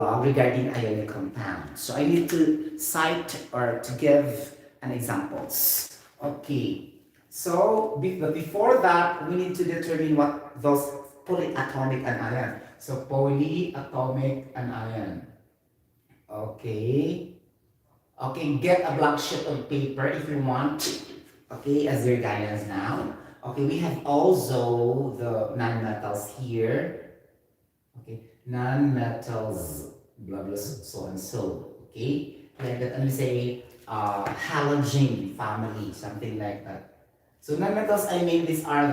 regarding ionic compounds. So I need to cite or to give an examples. Okay. So but before that, we need to determine what those polyatomic anion. So polyatomic anion. Okay. Okay, get a blank sheet of paper if you want. Okay, as your guidance now. Okay, we have also the nonmetals here. Okay, non-metals, blah blah, so and so. Okay, like that, and we say halogen family, something like that. So non-metals, I mean, these are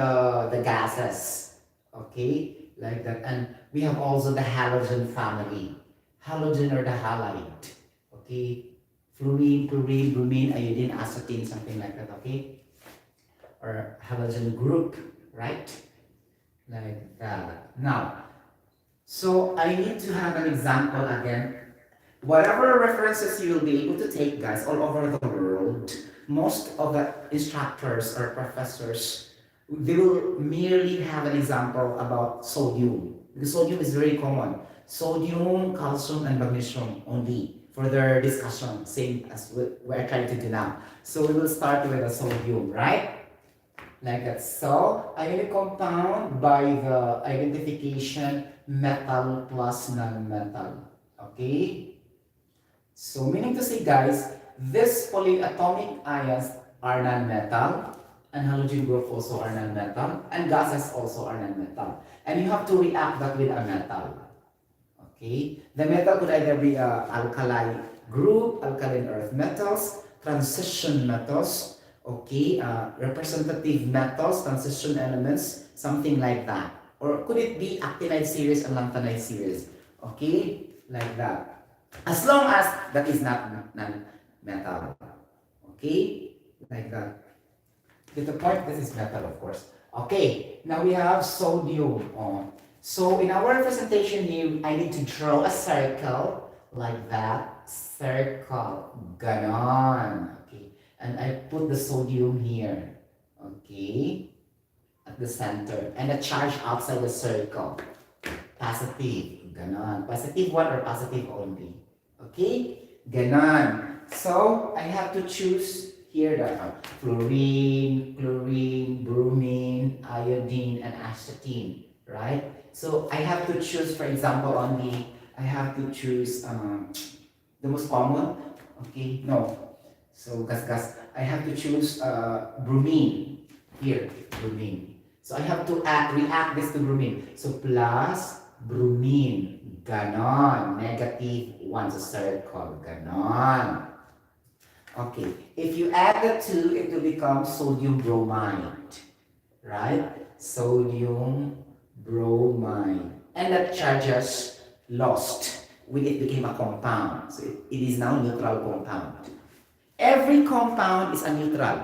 the gases. Okay, like that, and we have also the halogen family. Halogen or the halide. Okay, fluorine, chlorine, bromine, iodine, acetylene, something like that. Okay, or halogen group, right? Like that. Now. So I need to have an example again. Whatever references you will be able to take, guys, all over the world, most of the instructors or professors, they will merely have an example about sodium. Because sodium is very common. Sodium, calcium, and magnesium only for their discussion, same as we're trying to do now. So we will start with the sodium, right? Like that. So, ionic compound by the identification metal plus non-metal. Okay? So, meaning to say, guys, this polyatomic ions are non-metal, and halogen group also are non-metal, and gases also are non-metal. And you have to react that with a metal. Okay? The metal could either be a alkali group, alkaline earth metals, transition metals, okay, representative metals, transition elements, something like that. Or could it be actinide series and lanthanide series? Okay, like that. As long as that is not non-metal. Okay, like that. Get the point? This is metal, of course. Okay, now we have sodium. So in our representation here, I need to draw a circle like that. Circle. Ganon. Okay. And I put the sodium here. Okay. At the center. And the charge outside the circle. Positive. Ganon. Positive one or positive only. Okay. Ganon. So I have to choose here the fluorine, chlorine, bromine, iodine, and acetylene. Right? So I have to choose, for example, only I have to choose the most common. Okay, no. So gas. I have to choose bromine here, bromine. So I have to react this to bromine. So plus bromine, ganon, negative one, so circle, ganon. Okay, if you add the two, it will become sodium bromide, right? Sodium bromide, and that charges lost when it became a compound. So it is now neutral compound. Every compound is a neutral.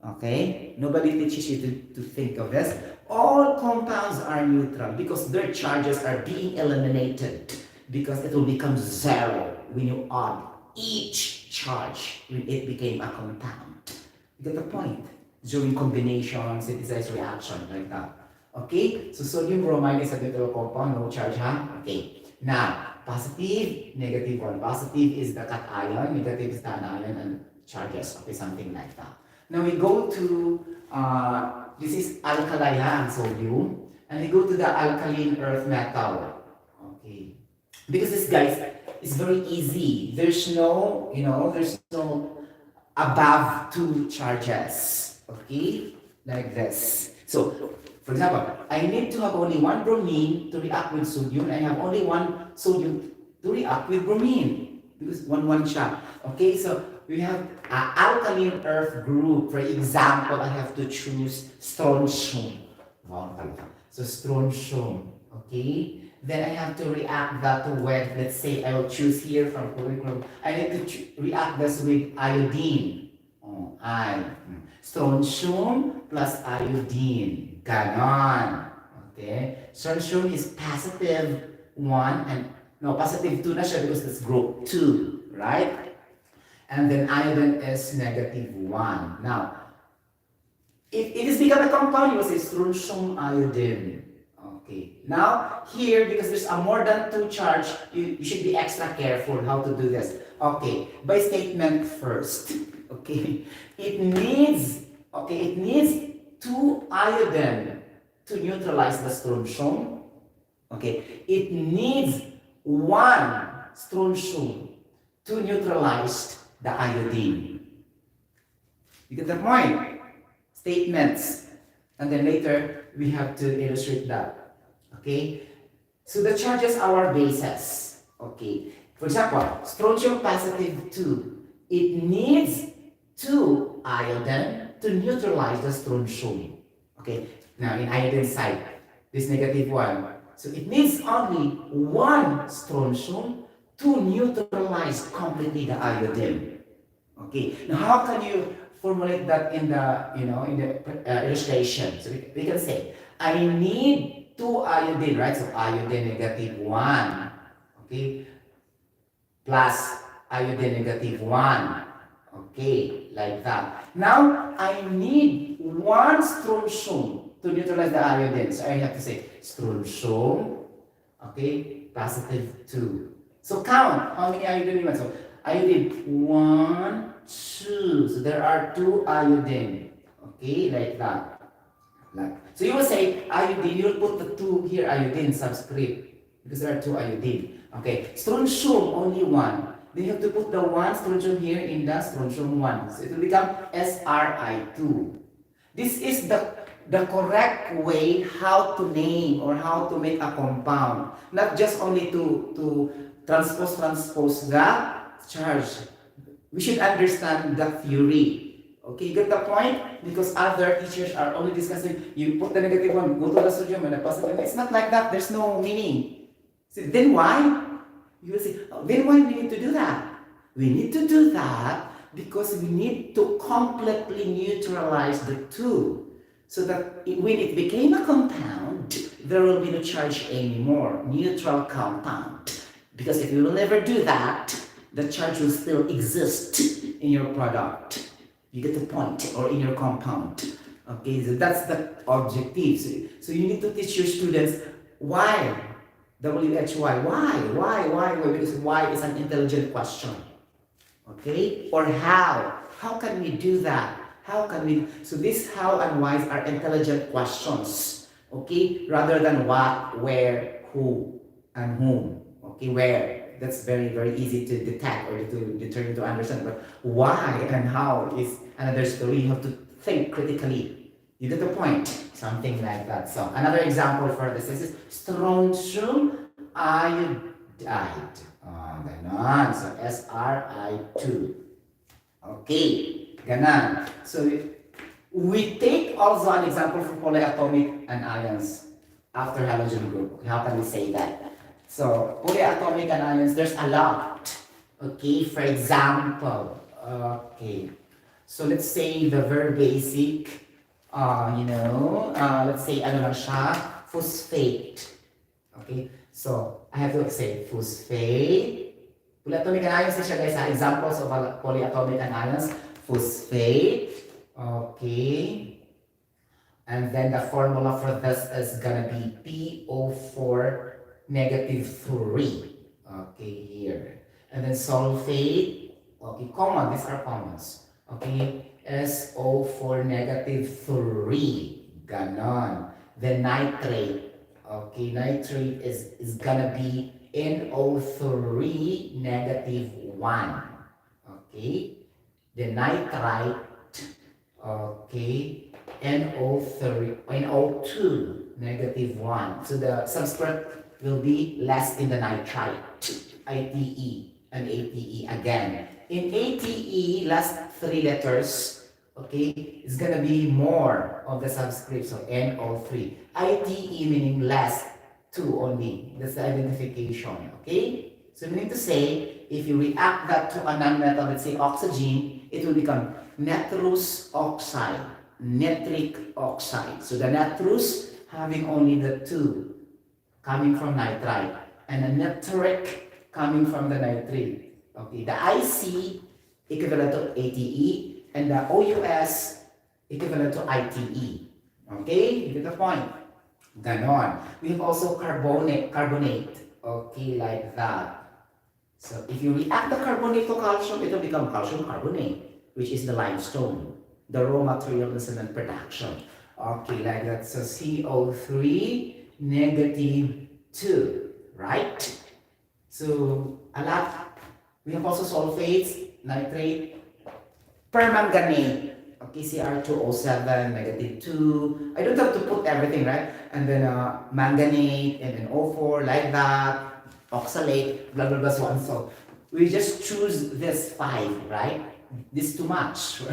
Okay? Nobody teaches you to think of this. All compounds are neutral because their charges are being eliminated because it will become zero when you add each charge when it became a compound. You get the point? During combination, synthesis reaction, like that. Okay? So sodium bromide is a neutral compound, no charge, huh? Okay. Now, positive, negative one. Positive is the cation, negative is the anion, and charges. Okay, something like that. Now we go to, this is alkali and sodium, and we go to the alkaline earth metal. Okay. Because this, guys, is very easy. There's no, there's no above two charges. Okay? Like this. So, for example, I need to have only one bromine to react with sodium, and I have only one sodium to react with bromine. Because one shot. Okay, so we have alkaline earth group. For example, I have to choose strontium. So strontium. Okay? Then I have to react that with, let's say, I will choose here from curriculum. I need to react this with iodine. Strontium plus iodine. Ganon. Okay? Strontium is positive 1 and, no, positive 2 na siya because it's group 2. Right? And then iodine is negative 1. Now, if it is become a compound, you will say strontium iodine. Okay, now here, because there's a more than 2 charge, you should be extra careful how to do this. Okay, by statement first. Okay, it needs 2 iodine to neutralize the strontium. Okay, it needs 1 strontium to neutralize the iodine. You get the point? Statements. And then later, we have to illustrate that. Okay? So the charges are our bases. Okay? For example, strontium positive 2. It needs 2 iodine to neutralize the strontium. Okay? Now, in iodine side, this negative 1. So it needs only 1 strontium to neutralize completely the iodine. Okay? Now, how can you formulate that in the illustration? So we can say, I need 2 iodine, right? So iodine negative 1, okay, plus iodine negative 1, okay, like that. Now I need 1 strontium to neutralize the iodine. So I have to say strontium, okay, positive 2. So count how many iodine you want. So iodine 1, 2. So there are 2 iodine. Okay, like that. So you will say iodine, you will put the 2 here, iodine subscript, because there are 2 iodine. Okay, strontium only 1. Then you have to put the 1 strontium here in the strontium 1. So it will become SRI2. This is the correct way how to name or how to make a compound. Not just only to transpose the charge. We should understand the theory. Okay, you get the point? Because other teachers are only discussing, you put the negative 1, go to the sodium and the positive. It's not like that. There's no meaning. So then why? You will say, oh, then why we need to do that? We need to do that because we need to completely neutralize the 2. So that when it became a compound, there will be no charge anymore. Neutral compound. Because if you will never do that, the charge will still exist in your product. You get the point, or in your compound. Okay, so that's the objective. So you need to teach your students why WHY. Why? Because why is an intelligent question. Okay, or how? How can we do that? How can we? So this how and why are intelligent questions. Okay, rather than what, where, who, and whom. Okay, where. That's very, very easy to detect or to determine, to understand. But why and how is another story. You have to think critically. You get the point? Something like that. So another example for this is strontium iodide. Ganon. So SRI2. Okay. Ganon. So we take also an example for polyatomic anions after halogen group. How can we say that? So, polyatomic anions, there's a lot. Okay, for example, okay. So, let's say the very basic, let's say, ano lang siya, phosphate. Okay, so, I have to say phosphate. Polyatomic anions din siya, guys, examples of polyatomic anions. Phosphate, okay. And then the formula for this is gonna be PO4 negative 3. Okay, here. And then sulfate. Okay, common. These are commons. Okay, SO4 negative 3. Ganon. Then nitrate. Okay, nitrate is gonna be NO3 negative 1. Okay. Then nitrite. Okay. NO2 negative 1. So the subscript will be less in the nitrite, ITE and ATE again. In ATE, last 3 letters, okay, is gonna be more of the subscript, so NO3. ITE meaning less, 2 only. That's the identification, okay? So we need to say, if you react that to a non-metal, let's say oxygen, it will become nitrous oxide, nitric oxide. So the nitrous having only the 2. Coming from nitrite, and the nitric coming from the nitrate. Okay, the IC equivalent to ATE, and the OUS equivalent to ITE. Okay, you get the point. Ganon. We have also carbonate. Okay, like that. So if you react the carbonate to calcium, it will become calcium carbonate, which is the limestone, the raw material in cement production. Okay, like that. So CO3 negative 2, right? So a lot. We have also sulfates, nitrate, permanganate. Okay, Cr2O7 negative 2. I don't have to put everything, right? And then manganate, and then O4, like that, oxalate, blah, blah, blah, so on. So we just choose this 5, right? This is too much,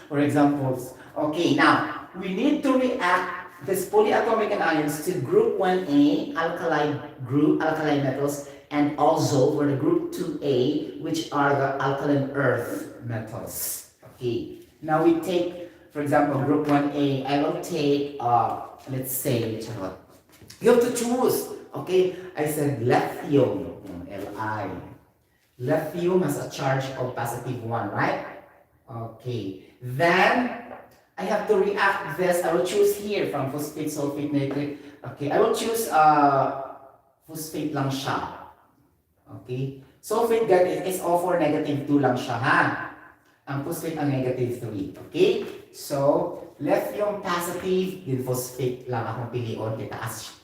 for examples. Okay, now, we need to react this polyatomic anions to group 1A, alkaline metals, and also for the group 2A, which are the alkaline earth metals. Okay, now we take, for example, group 1A, I will take, let's say, you have to choose, okay? I said lithium, Li. Lithium has a charge of positive 1, right? Okay, then I have to react this. I will choose here from phosphate, sulfate, nitrate. Okay, I will choose phosphate lang siya. Okay, sulfate is O4 negative 2 lang siya, ha? Ang phosphate ang negative 3. Okay, so lithium positive, din phosphate lang akong pilion, kitaas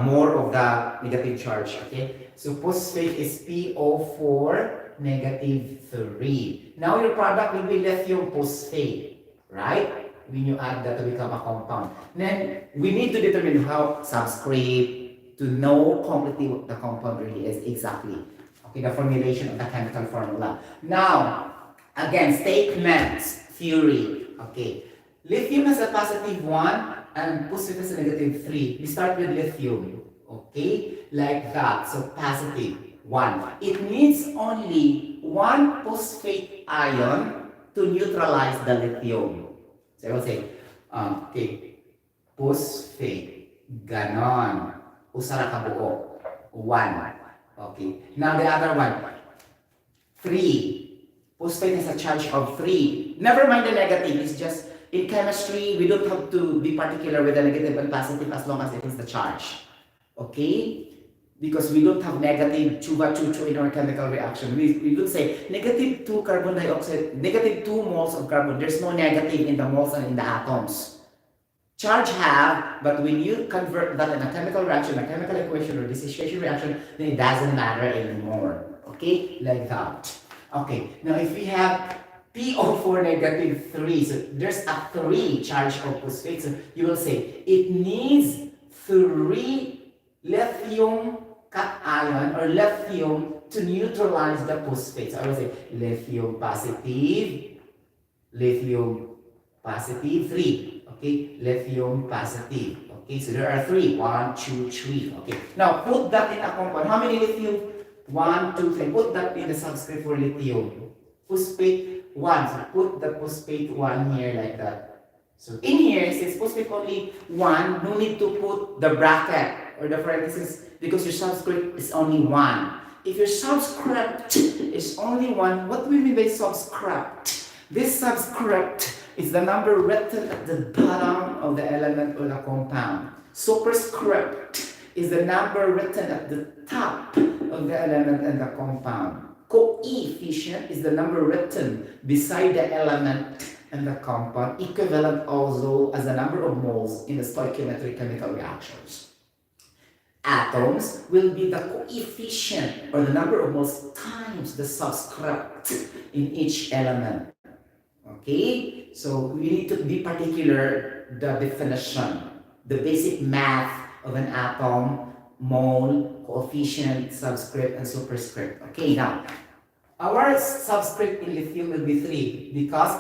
more of the negative charge. Okay, so phosphate is PO4 negative 3. Now your product will be lithium phosphate, right? When you add that to become a compound. Then we need to determine how subscript to know completely what the compound really is exactly. Okay, the formulation of the chemical formula. Now, again, statements, theory. Okay, lithium has a positive 1 and phosphate has a negative 3. We start with lithium. Okay, like that. So positive 1. It needs only 1 phosphate ion to neutralize the lithium. So I will say, okay, phosphate, ganon. Usara ka buo. 1. Okay. Now the other one, 3. Phosphate has a charge of 3. Never mind the negative. It's just, in chemistry, we don't have to be particular with the negative and positive as long as it is the charge. Okay? Because we don't have negative 2 in our chemical reaction. We would say negative 2 carbon dioxide, negative 2 moles of carbon. There's no negative in the moles and in the atoms. Charge have, but when you convert that in a chemical reaction, a chemical equation or dissociation reaction, then it doesn't matter anymore. Okay? Like that. Okay. Now if we have PO4 negative 3, so there's a 3 charge of phosphate. So you will say it needs 3 lithium cation or lithium to neutralize the phosphate. So I will say lithium positive 3. Okay, lithium positive. Okay, so there are 3. 1, 2, 3. Okay, now put that in a compound. How many lithium? 1, 2, 3. Put that in the subscript for lithium. Phosphate 1. So put the phosphate 1 here like that. So in here, since phosphate only 1, no need to put the bracket or the parenthesis because your subscript is only 1. If your subscript is only 1, what do we mean by subscript? This subscript is the number written at the bottom of the element or the compound. Superscript is the number written at the top of the element and the compound. Coefficient is the number written beside the element and the compound, equivalent also as the number of moles in the stoichiometric chemical reactions. Atoms will be the coefficient or the number of moles times the subscript in each element. Okay, so we need to be particular the definition, the basic math of an atom, mole, coefficient, subscript, and superscript. Okay, now, our subscript in lithium will be 3 because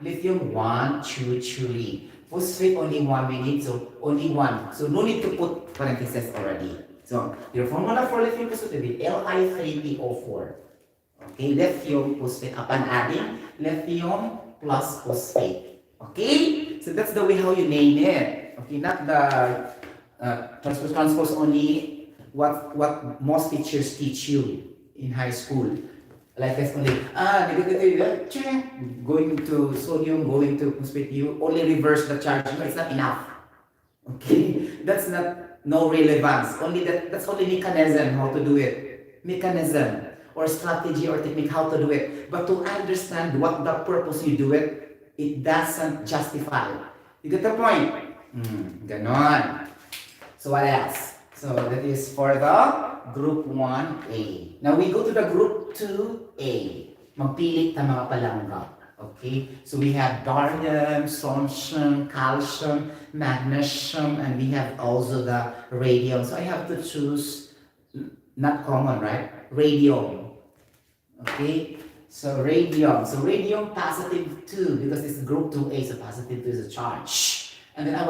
lithium 1, 2, 3. Phosphate only 1 we need, so only 1. So no need to put parentheses already. So your formula for lithium phosphate will be Li3PO4. Okay, lithium phosphate upon adding lithium plus phosphate. Okay, so that's the way how you name it. Okay, not the transpose only what most teachers teach you in high school. Like this only going to sodium, going to phosphate, you only reverse the charge. No, it's not enough. Okay, that's not no relevance. Only that's only mechanism how to do it. Mechanism or strategy or technique how to do it. But to understand what the purpose you do it, it doesn't justify. You get the point? Ganon. So what else? So that is for the group 1A. Now we go to the group 2A. Magpili ta mga palangga. Okay, so we have barium, strontium, calcium, magnesium, and we have also the radium. So I have to choose, not common, right? Radium. Okay, so radium. So radium positive 2 because it's group 2A, so positive 2 is a charge. And then I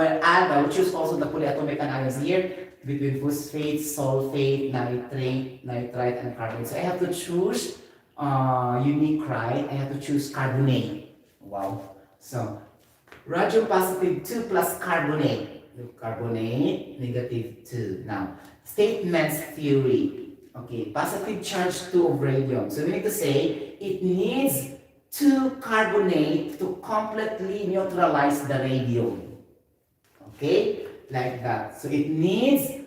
will choose also the polyatomic anions here between phosphate, sulfate, nitrate, nitrite, and carbonate. So I have to choose unique, right? I have to choose carbonate. Wow. So radium positive 2 plus carbonate. Carbonate negative 2. Now, statements theory. Okay, positive charge 2 of radium. So we need to say it needs 2 carbonate to completely neutralize the radium. Okay, like that. So it needs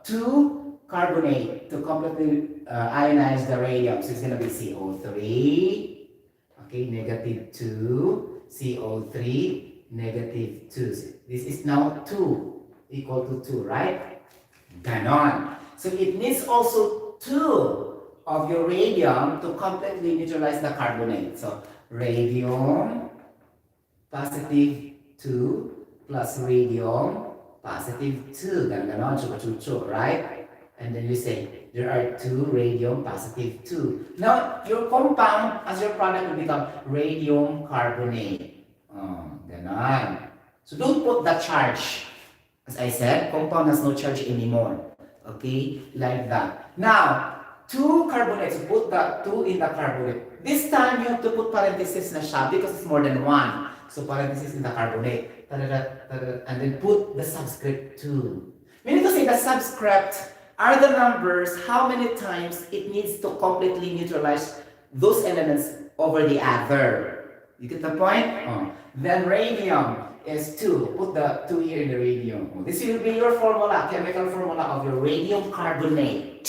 2 carbonate to completely ionize the radium. So it's going to be CO3, okay, negative 2, CO3, negative 2. This is now 2, equal to 2, right? Ganon. So it needs also 2 of your radium to completely neutralize the carbonate. So radium, positive 2, plus radium, positive 2. Ganon, chupa, right? And then you say, there are 2 radium positive 2. Now, your compound as your product will become radium carbonate. Ganon. So don't put the charge. As I said, compound has no charge anymore. Okay, like that. Now, 2 carbonates, so put the 2 in the carbonate. This time, you have to put parenthesis na siya because it's more than 1. So parenthesis in the carbonate. And then put the subscript 2. Meaning to say the subscript are the numbers how many times it needs to completely neutralize those elements over the other. You get the point? Then radium is 2. Put the 2 here in the radium. This will be your formula, chemical formula of your radium carbonate.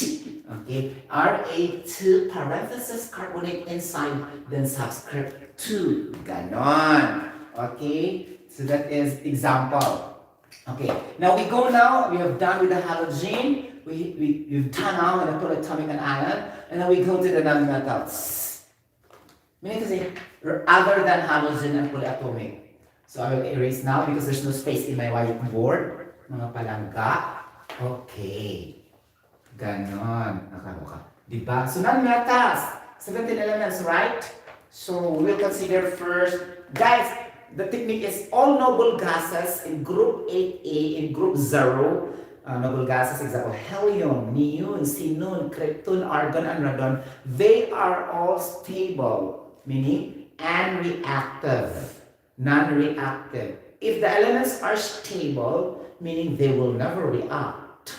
Okay, Ra2 parenthesis carbonate inside, then subscript 2. Ganon. Okay, so that is example. Okay, now we have done with the halogen. We've done now with the polyatomic and ion, and now we go to the nonmetals. Meaning to say, other than halogen and polyatomic. So I will erase now because there's no space in my whiteboard. Mga palangga. Okay. Ganon. Nakaloka. Diba? So nonmetals. 17 elements, right? So we'll consider first. Guys, the technique is all noble gases in group 8A, in group 0. Noble gases, example, helium, neon, xenon, krypton, argon, and radon. They are all stable, meaning unreactive, non-reactive. If the elements are stable, meaning they will never react.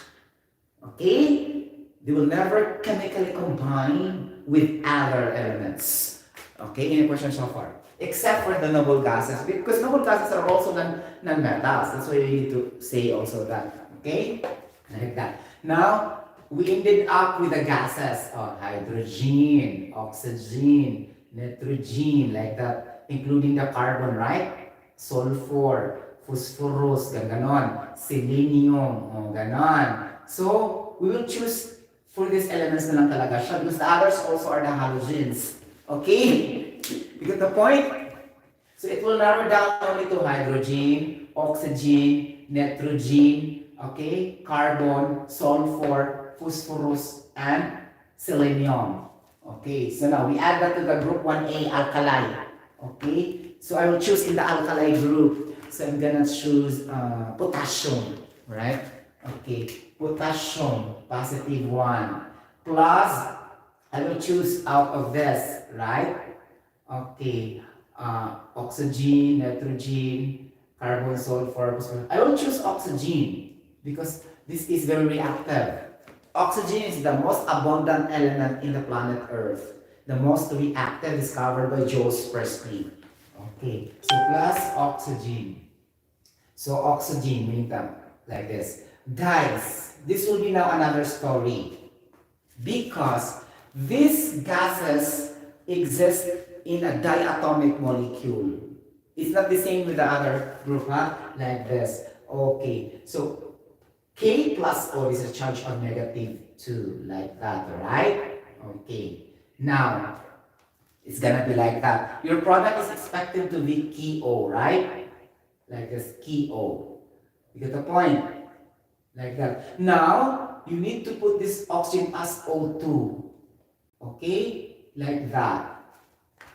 Okay? They will never chemically combine with other elements. Okay? Any questions so far? Except for the noble gases, because noble gases are also non-metals. That's why we need to say also that. Okay? Like that. Now, we ended up with the gases. Hydrogen, oxygen, nitrogen, like that. Including the carbon, right? Sulfur, phosphorus, ganon. Selenium, ganon. So, we will choose for these elements na lang talaga siya because the others also are the halogens. Okay? You get the point? So it will narrow down only to hydrogen, oxygen, nitrogen, okay, carbon, sulfur, phosphorus, and selenium. Okay, so now we add that to the group 1A alkali. Okay, so I will choose in the alkali group. So I'm gonna choose potassium, right? Okay, potassium, positive 1, plus I will choose out of this, right? Okay, oxygen, nitrogen, carbon, sulfur, phosphorus. I will choose oxygen because this is very reactive. Oxygen is the most abundant element in the planet Earth. The most reactive discovered by Jules Priestley. Okay, so plus oxygen. So oxygen, meaning that, like this. Guys, this will be now another story. Because these gases exist in a diatomic molecule. It's not the same with the other group, huh? Like this. Okay, so K plus O is a charge of -2, like that, right? Okay. Now, it's gonna be like that. Your product is expected to be KO, right? Like this, KO. You get the point? Like that. Now, you need to put this oxygen as O2. Okay? Like that.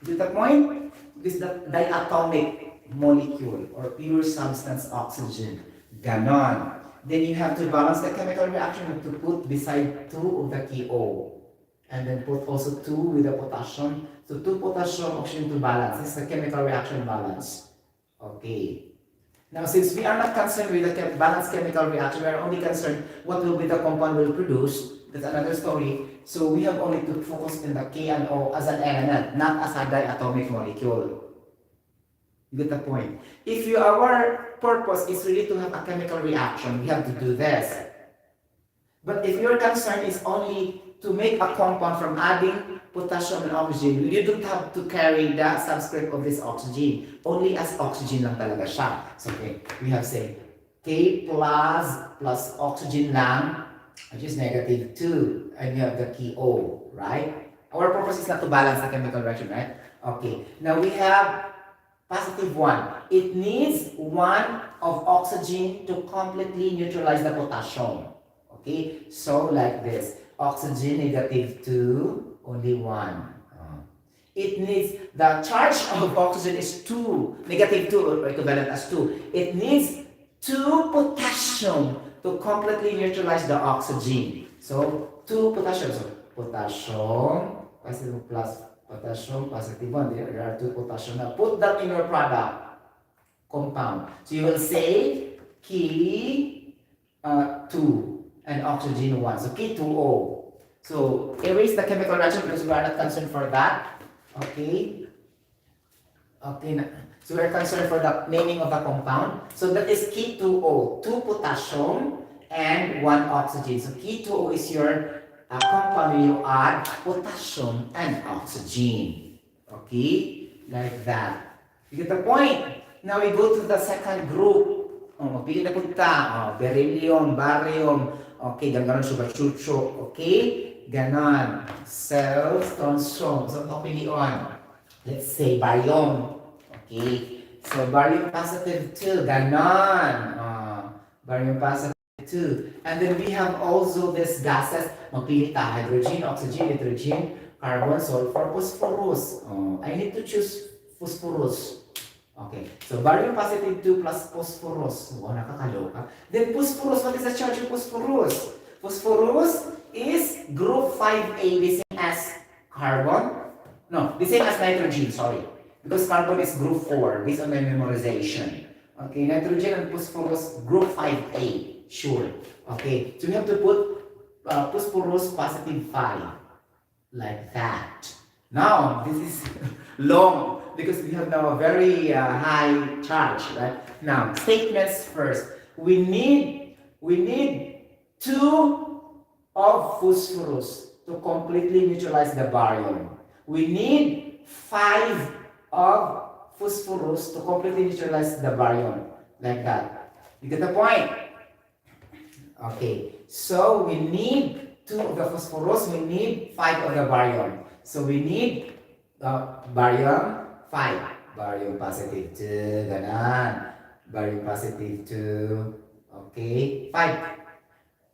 You get the point? This is the diatomic molecule or pure substance oxygen. Ganon. Then you have to balance the chemical reaction. You have to put beside 2 of the KO. And then put also 2 with the potassium. So 2 potassium oxygen to balance. This is the chemical reaction balance. Okay. Now, since we are not concerned with the balanced chemical reaction, we are only concerned what will be the compound will produce. That's another story. So we have only to focus on the K and O as an element, not as a diatomic molecule. You get the point? If our purpose is really to have a chemical reaction, we have to do this. But if your concern is only to make a compound from adding potassium and oxygen, you don't have to carry the subscript of this oxygen. Only as oxygen lang talaga siya. So okay, we have say K plus oxygen lang, which is -2, and you have the KO, right? Our purpose is not to balance the chemical reaction, right? Okay, now we have +1. It needs 1 of oxygen to completely neutralize the potassium. Okay, so like this. Oxygen -2, only 1. It needs, the charge of oxygen is 2, -2 or equivalent as 2. It needs 2 potassium to completely neutralize the oxygen. So 2 potassium. So potassium, plus potassium, +1. There are 2 potassium. Now put that in your product compound. So you will say K2. And oxygen 1. So K2O. So erase the chemical reaction because we are not concerned for that. Okay. Okay. So we are concerned for the naming of the compound. So that is K2O. 2 potassium and 1 oxygen. So K2O is your compound where you add potassium and oxygen. Okay. Like that. You get the point? Now we go to the second group. Mapili na punta. Beryllium, barium. Okay, ganon siya chucho. Okay, ganon. Cells, strontium. So, pilion. Let's say barium. Okay. So, barium +2. Ganon. Barium +2. And then we have also these gases. Mapili ta. Hydrogen, oxygen, nitrogen, carbon, sulfur, phosphorus. I need to choose phosphorus. Okay, so barium +2 plus phosphorus. Wow, nakakaloka. Then phosphorus, what is the charge of phosphorus? Phosphorus is group 5A, the same as carbon. No, the same as nitrogen, sorry. Because carbon is group 4, based on my memorization. Okay, nitrogen and phosphorus, group 5A, sure. Okay, so we have to put phosphorus +5, like that. Now, this is long. Because we have now a very high charge, right? Now, statements first. We need 2 of phosphorus to completely neutralize the barium. We need 5 of phosphorus to completely neutralize the barium. Like that. You get the point? Okay. So, we need 2 of the phosphorus. We need 5 of the barium. So, we need barium 5. Barium +2. Ganon. Barium +2. Okay. 5.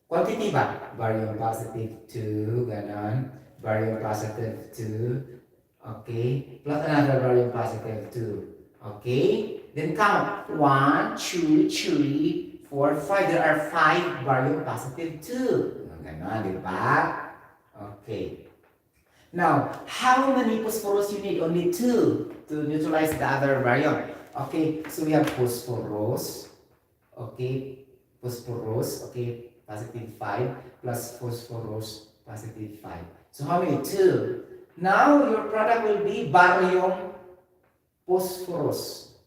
Quantity ba? Barium +2. Ganon. Barium +2. Okay. Plus another barium +2. Okay. Then count. 1, 2, 3, 4, 5. There are 5 barium +2. Ganon, di ba? Okay. Now, how many phosphorus you need? Only 2 to neutralize the other barium. Okay, so we have phosphorus. Okay, phosphorus. Okay, +5 plus phosphorus +5. So how many? 2. Now your product will be barium phosphorus.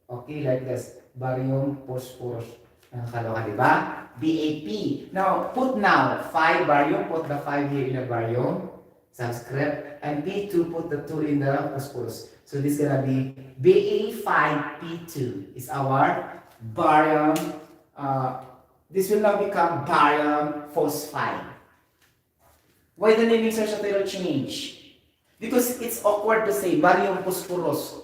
Okay, like this. Barium, phosphorus. Nakakaloka, di ba? BAP. Now, put now 5 barium, put the 5 here in the barium, subscript, and P2, put the 2 in the phosphorus. So this is gonna be Ba5P2 is our barium. This will now become barium phosphide. Why the naming Sotero change? Because it's awkward to say barium phosphorus.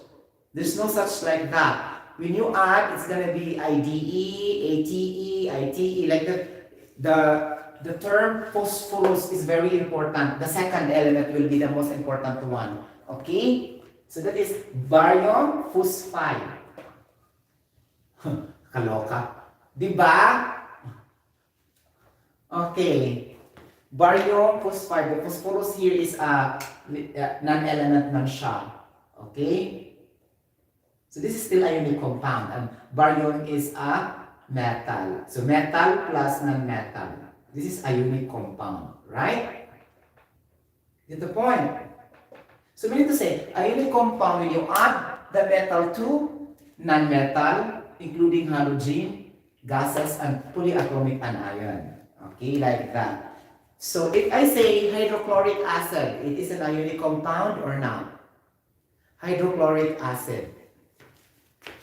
There's no such like that. When you add, it's gonna be IDE, ATE, ITE, like that. The term phosphorus is very important. The second element will be the most important one. Okay? So that is barium phosphide. Kaloka. Diba? Okay. Barium phosphide. The phosphorus here is a non-element man siya. Okay? So this is still ionic compound, and barium is a metal. So metal plus non-metal. This is ionic compound, right? Get the point? So we need to say, ionic compound, when you add the metal to non-metal, including halogen, gases, and polyatomic anion. Okay, like that. So if I say hydrochloric acid, it is an ionic compound or not? Hydrochloric acid.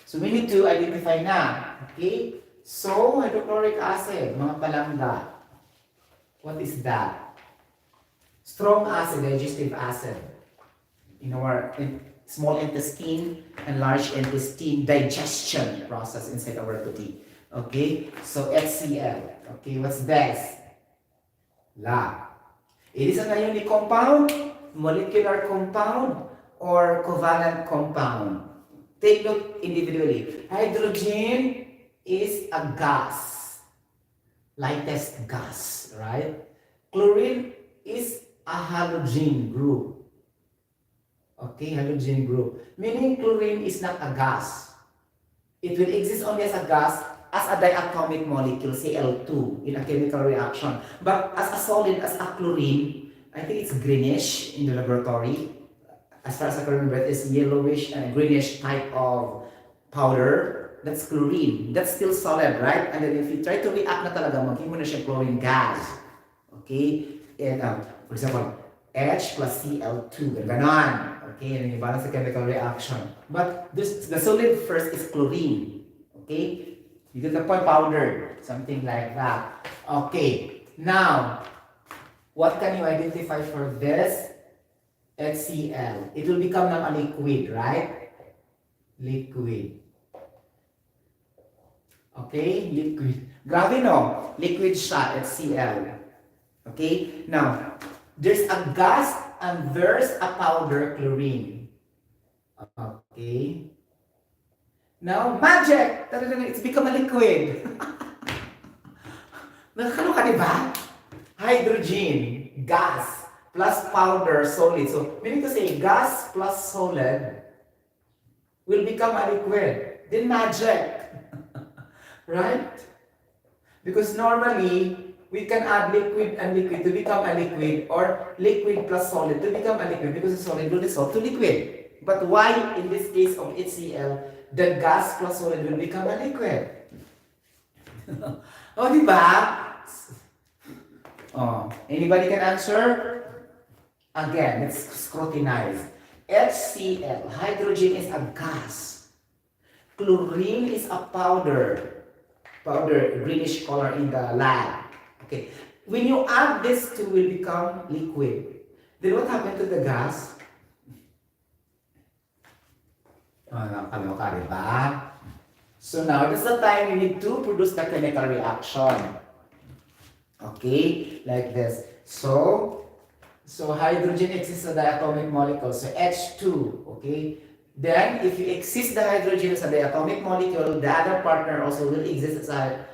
So we need to identify na. Okay? So, hydrochloric acid, mga palangga. What is that? Strong acid, digestive acid. In our small intestine and large intestine digestion process inside our body. Okay? So, HCl. Okay, what's this? La. It is an ionic compound, molecular compound, or covalent compound. Take note individually. Hydrogen is a gas, lightest gas, right? Chlorine is a halogen group. Okay, halogen group. Meaning chlorine is not a gas. It will exist only as a gas, as a diatomic molecule, Cl2, in a chemical reaction. But as a solid, as a chlorine, I think it's greenish in the laboratory. As far as I can remember, it is yellowish and greenish type of powder. That's chlorine. That's still solid, right? And then if you try to react na talaga, magiging mo na siya chlorine gas. Okay? And for example, H plus Cl2. Ganon. Okay? And then you balance the chemical reaction. But the solid first is chlorine. Okay? You get the point, powder. Something like that. Okay. Now, what can you identify for this? HCl. It will become now a liquid, right? Liquid. Okay? Liquid. Grabe no? Liquid siya, HCl. Okay? Now, there's a gas and there's a powder, chlorine. Okay? Now, magic! It's become a liquid. Nakakaloka, di ba? Hydrogen, gas, plus powder, solid. So, meaning to say, gas plus solid will become a liquid. Then magic. Right? Because normally, we can add liquid and liquid to become a liquid, or liquid plus solid to become a liquid, because the solid will dissolve to liquid. But why, in this case of HCl, the gas plus solid will become a liquid? Oh, di ba? Oh, anybody can answer? Again, let's scrutinize. HCl, hydrogen is a gas. Chlorine is a powder. Powder, greenish color in the lab. Okay. When you add this two, will become liquid. Then what happened to the gas? Nakakaloka, diba? So now, this is the time we need to produce the chemical reaction. Okay, like this. So hydrogen exists as a diatomic molecule, so H2, okay? Then, if you exist the hydrogen as a diatomic molecule, the other partner also will exist as a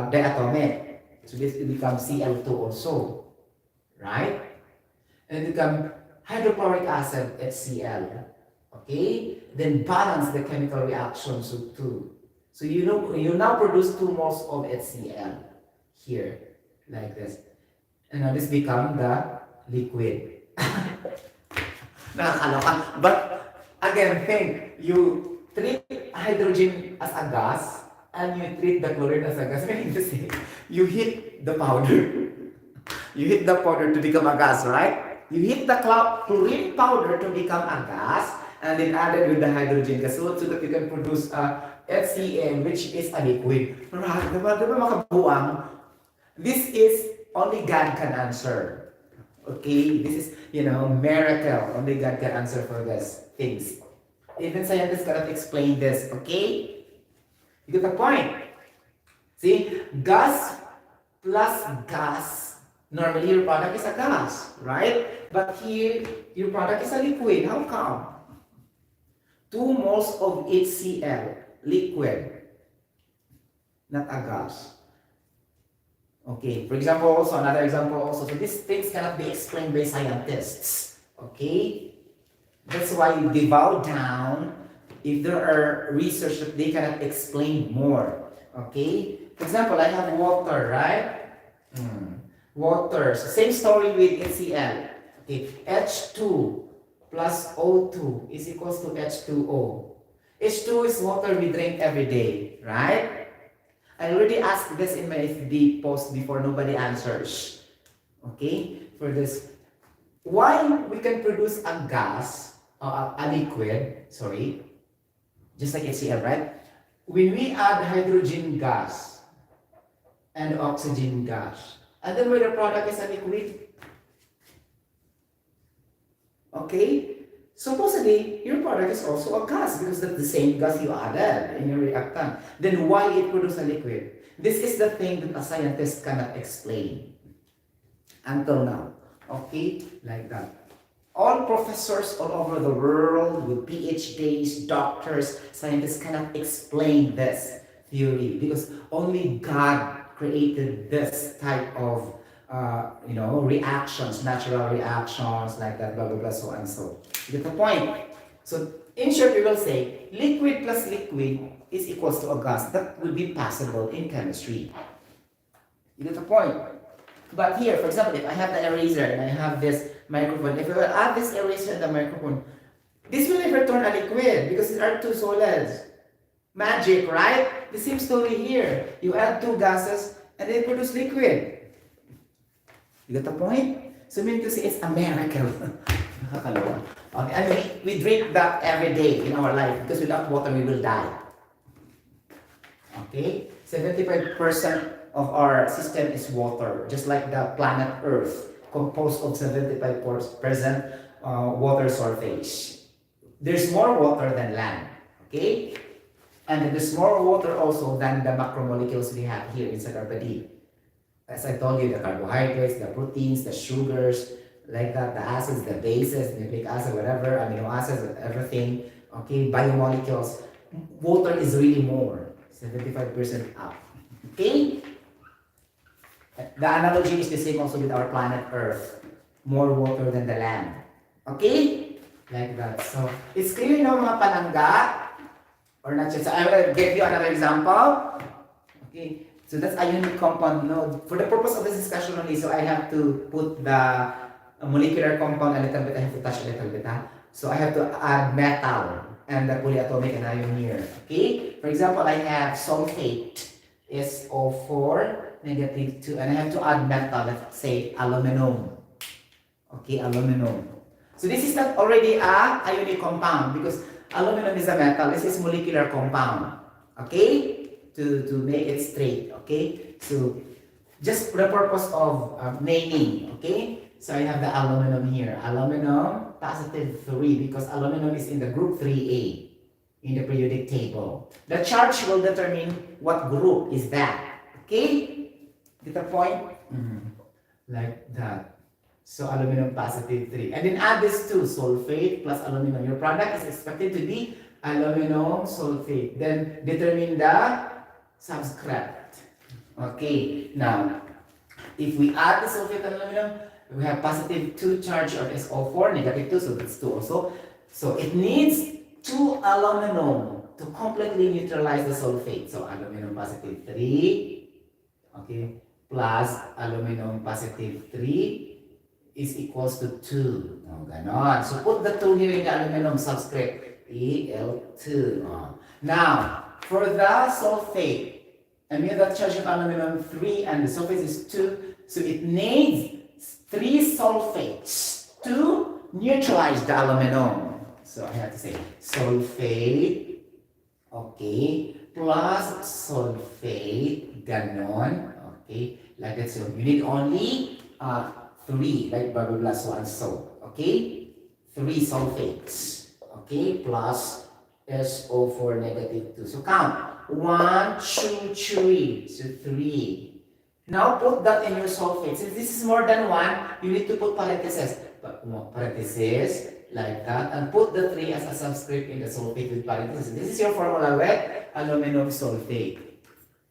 diatomic. So this will become Cl2 also, right? And it become hydrochloric acid, HCl, okay? Then balance the chemical reaction, so 2. So you now produce 2 moles of HCl here, like this. And now this become the liquid. Nakakaloka. But again, think, you treat hydrogen as a gas, and you treat the chlorine as a gas, meaning to say, you heat the powder. You heat the powder to become a gas, right? You heat the chlorine powder to become a gas, and then add it with the hydrogen gas so that you can produce a HCl, which is a liquid. Right? Diba makabuang? This is only God can answer. Okay? This is, miracle. Only God can answer for these things. Even scientists cannot explain this. Okay? You get the point? See? Gas plus gas. Normally, your product is a gas, right? But here, your product is a liquid. How come? 2 moles of HCl, liquid, not a gas. Okay, for example, also another example also. So these things cannot be explained by scientists. Okay, that's why they bow down if there are research that they cannot explain more. Okay, for example, I have water, right? Water. So same story with HCl. Okay, H2 plus O2 is equals to H2O. H2 is water we drink every day, right? I already asked this in my FB post before, nobody answers. Okay? For this, why we can produce a gas, a liquid, sorry, just like HCl, right? When we add hydrogen gas and oxygen gas, and then when the product is a liquid, okay? Supposedly, your product is also a gas because that's the same gas you added in your reactant. Then why it produces a liquid? This is the thing that a scientist cannot explain until now. Okay? Like that. All professors all over the world with PhDs, doctors, scientists cannot explain this theory because only God created this type of reactions, natural reactions like that, blah, blah, blah, so and so. You get the point? So, in short, we will say liquid plus liquid is equals to a gas. That will be possible in chemistry. You get the point? But here, for example, if I have the eraser and I have this microphone, if I will add this eraser and the microphone, this will never turn a liquid because there are two solids. Magic, right? The same story here. You add two gases and they produce liquid. You get the point? So meaning to say it's a miracle. Okay, and we drink that every day in our life because without water we will die. Okay? 75% of our system is water, just like the planet Earth, composed of 75% water surface. There's more water than land. Okay? And there's more water also than the macromolecules we have here inside our body. As I told you, the carbohydrates, the proteins, the sugars, like that, the acids, the bases, nucleic acid, whatever, amino acids, everything, okay, biomolecules. Water is really more, 75% up, okay? The analogy is the same also with our planet Earth. More water than the land, okay? Like that. So, it's clear na mga palangga, or not yet. So, I will give you another example, okay? So that's ionic compound. No, for the purpose of this discussion only, so I have to put the molecular compound a little bit. I have to touch a little bit. So I have to add metal and the polyatomic anion here. Okay. For example, I have sulfate SO4 -2, and I have to add metal. Let's say aluminum. Okay, aluminum. So this is not already a ionic compound because aluminum is a metal. This is molecular compound. Okay. To make it straight, okay? So, just for the purpose of naming, okay? So, I have the aluminum here. Aluminum, positive 3, because aluminum is in the group 3A in the periodic table. The charge will determine what group is that, okay? Get the point? Like that. So, aluminum, positive 3. And then add this to sulfate plus aluminum. Your product is expected to be aluminum sulfate. Then, determine the subscript. Okay, now if we add the sulfate and aluminum, we have positive 2 charge of SO4, negative 2, so that's 2 also. So it needs 2 aluminum to completely neutralize the sulfate. So aluminum positive 3, okay, plus aluminum positive 3 is equals to 2. Oh, ganon. So put the 2 here in the aluminum subscript, Al2. Now, For the sulfate, I mean that charge of aluminum 3 and the sulfate is 2, so it needs 3 sulfates to neutralize the aluminum. So I have to say sulfate, okay, plus sulfate, ganon, okay, like that. So you need only 3, like blah blah blah, so and so, okay, 3 sulfates, okay, plus SO4 negative 2. So count 1, 2, 3. So 3. Now put that in your sulfate. Since this is more than 1, you need to put parentheses. Parentheses like that, and put the 3 as a subscript in the sulfate with parentheses. This is your formula with aluminum sulfate.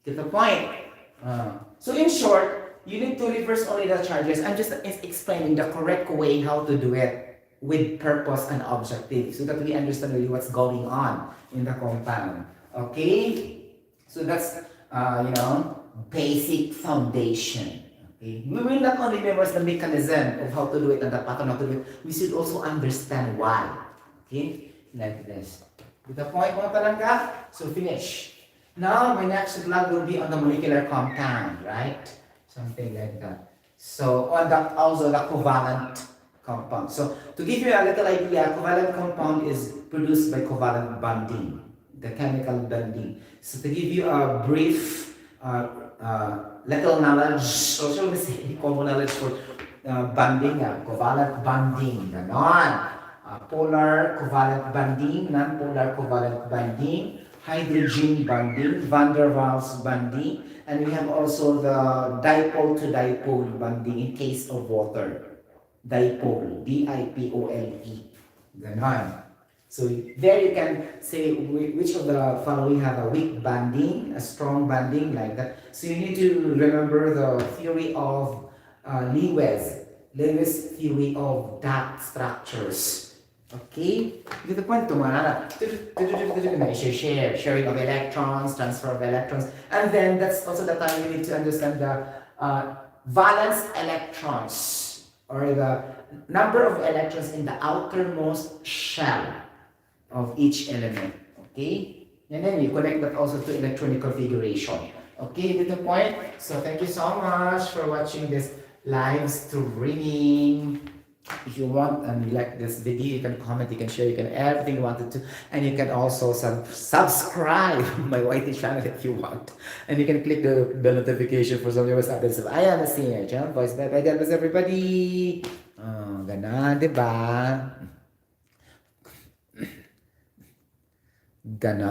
Get the point? So in short, you need to reverse only the charges. I'm just explaining the correct way how to do it with purpose and objective, so that we understand really what's going on in the compound. Okay? So that's, basic foundation. Okay? We will not only memorize the mechanism of how to do it and the pattern how to do it, we should also understand why. Okay? Like this. With the point mga palangga? So finish. Now, my next vlog will be on the molecular compound, right? Something like that. So, on the, also the covalent compound. So, to give you a little idea, covalent compound is produced by covalent bonding, the chemical bonding. So, to give you a brief, little knowledge, or shall we say, common knowledge for bonding, covalent bonding, ganon. Polar covalent bonding, non-polar covalent bonding, hydrogen bonding, van der Waals bonding, and we have also the dipole to dipole bonding in case of water. Dipole, D-I-P-O-L-E. Ganon. So there you can say which of the following have a weak bonding, a strong bonding, like that. So you need to remember the theory of Lewis theory of dot structures. Okay? Dito po ito mga sharing of electrons, transfer of electrons, and then that's also the time you need to understand the valence electrons, or the number of electrons in the outermost shell of each element. Okay? And then you connect that also to electronic configuration. Okay, to the point? So thank you so much for watching this live streaming. If you want and you like this video, you can comment, you can share, you can everything you wanted to, and you can also subscribe my YT channel if you want, and you can click the notification for some news updates. I am a senior channel voice. Bye bye, God bless everybody. Ganon, diba? Ganon.